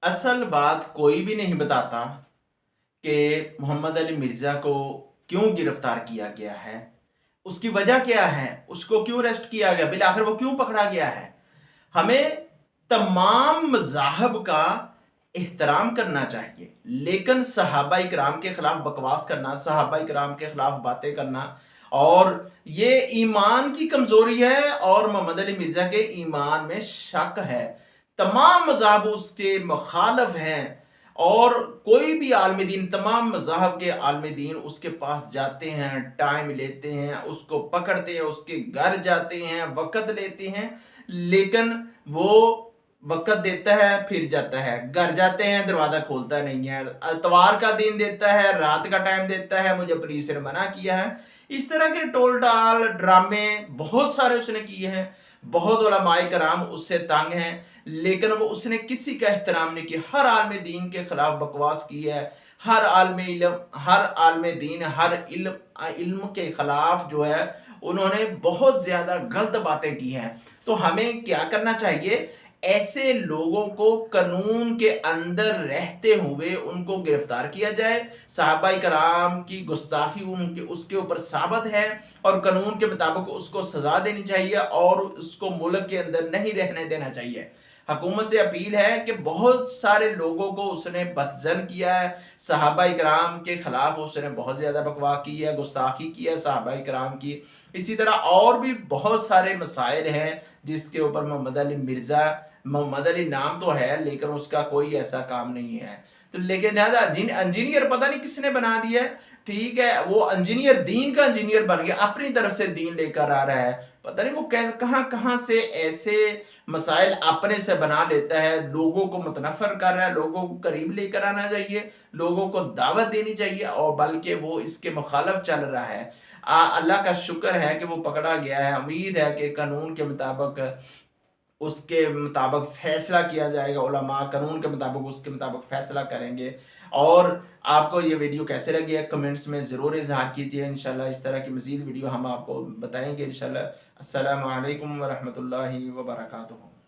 असल बात कोई भी नहीं बताता कि मोहम्मद अली मिर्ज़ा को क्यों गिरफ्तार किया गया है, उसकी वजह क्या है, उसको क्यों अरेस्ट किया गया, बिल आखिर वो क्यों पकड़ा गया है। हमें तमाम मज़ाहब का एहतराम करना चाहिए, लेकिन सहाबा इकराम के खिलाफ बकवास करना, सहाबा इकराम के खिलाफ बातें करना, और ये ईमान की कमज़ोरी है और मोहम्मद अली मिर्ज़ा के ईमान में शक है। तमाम मज़ाहब उसके मुखालफ हैं, और कोई भी आलिम दीन, तमाम मज़ाहब के आलिम दीन उसके पास जाते हैं, टाइम लेते हैं, उसको पकड़ते हैं, उसके घर जाते हैं, वक़्त लेते हैं, लेकिन वो वक़्त देता है, फिर जाता है। घर जाते हैं, दरवाज़ा खोलता नहीं है। इतवार का दिन देता है, रात का टाइम देता है, मुझे पुलिस ने मना किया है। इस तरह के टोल-टाल ड्रामे बहुत सारे उसने किए हैं। बहुत उलमाए कराम उससे तंग हैं, लेकिन वो उसने किसी का एहतराम नहीं किया। हर आलिम दीन के खिलाफ बकवास की है। हर आलिम दीन, हर इल्म के खिलाफ जो है, उन्होंने बहुत ज़्यादा गलत बातें की हैं। तो हमें क्या करना चाहिए? ऐसे लोगों को कानून के अंदर रहते हुए उनको गिरफ्तार किया जाए। सहाबा कराम की गुस्ताखी उनके उसके ऊपर साबित है, और कानून के मुताबिक उसको सजा देनी चाहिए, और उसको मुल्क के अंदर नहीं रहने देना चाहिए। हुकूमत से अपील है कि बहुत सारे लोगों को उसने बदज़न किया है, सहाबा कराम के खिलाफ उसने बहुत ज़्यादा बकवास की है, गुस्ताखी की है सहाबा कराम की। इसी तरह और भी बहुत सारे मसाइल हैं जिसके ऊपर मोहम्मद अली नाम तो है, लेकिन उसका कोई ऐसा काम नहीं है। तो लेकिन लिहाजा इंजीनियर पता नहीं किसने बना दिया है, ठीक है, वो इंजीनियर दीन का इंजीनियर बन गया, अपनी तरफ से दीन लेकर आ रहा है। पता नहीं वो कैसे कहाँ कहाँ से ऐसे मसाइल अपने से बना लेता है, लोगों को मुतनफ़र कर रहा है, लोगों को करीब लेकर आना चाहिए, लोगों को दावत देनी चाहिए, और बल्कि वो इसके मुखालिफ चल रहा है। अल्लाह का शुक्र है कि वो पकड़ा गया है। उम्मीद है कि कानून के मुताबिक उसके मुताबिक फैसला किया जाएगा, उलमा कानून के मुताबिक उसके मुताबिक फैसला करेंगे। और आपको ये वीडियो कैसे लगी है कमेंट्स में ज़रूर इज़हार कीजिए। इंशाल्लाह इस तरह की मज़ीद वीडियो हम आपको बताएंगे इंशाल्लाह। अस्सलामु अलैकुम व रहमतुल्लाहि व बरकातुहू।